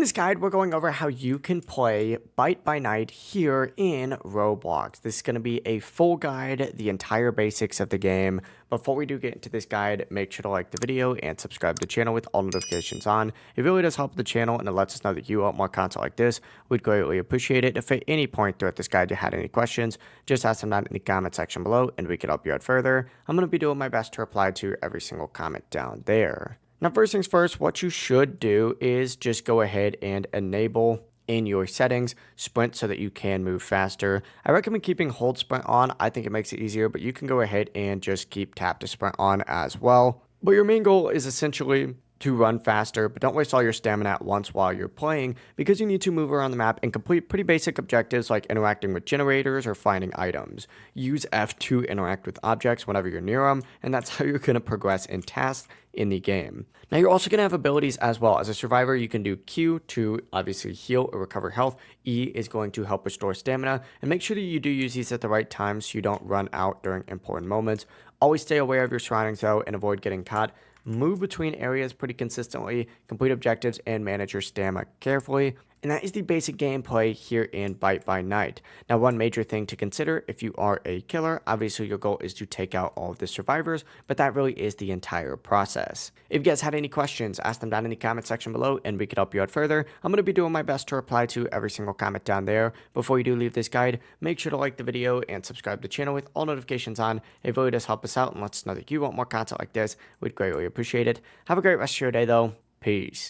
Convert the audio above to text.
this guide, we're going over how you can play Byte by Night here in Roblox. This is going to be a full guide, the entire basics of the game. Before we do get into this guide, make sure to like the video and subscribe to the channel with all notifications on. It really does help the channel and it lets us know that you want more content like this. We'd greatly appreciate it. If at any point throughout this guide you had any questions, just ask them down in the comment section below and we can help you out further. I'm going to be doing my best to reply to every single comment down there. Now, first things first, what you should do is just go ahead and enable in your settings sprint so that you can move faster. I recommend keeping hold sprint on. I think it makes it easier, but you can go ahead and just keep tap to sprint on as well. But your main goal is essentially to run faster, but don't waste all your stamina at once while you're playing because you need to move around the map and complete pretty basic objectives like interacting with generators or finding items. Use F to interact with objects whenever you're near them, and that's how you're going to progress in tasks in the game. Now, you're also going to have abilities as well. As a survivor, you can do Q to obviously heal or recover health. E is going to help restore stamina, and make sure that you do use these at the right time so you don't run out during important moments. Always stay aware of your surroundings though and avoid getting caught. Move between areas pretty consistently, complete objectives, and manage your stamina carefully. And that is the basic gameplay here in Byte by Night. Now, one major thing to consider if you are a killer, obviously your goal is to take out all of the survivors, but that really is the entire process. If you guys had any questions, ask them down in the comment section below and we could help you out further. I'm going to be doing my best to reply to every single comment down there. Before you do leave this guide, make sure to like the video and subscribe to the channel with all notifications on. It really does help us out and lets us know that you want more content like this. We'd greatly appreciate it. Have a great rest of your day though. Peace.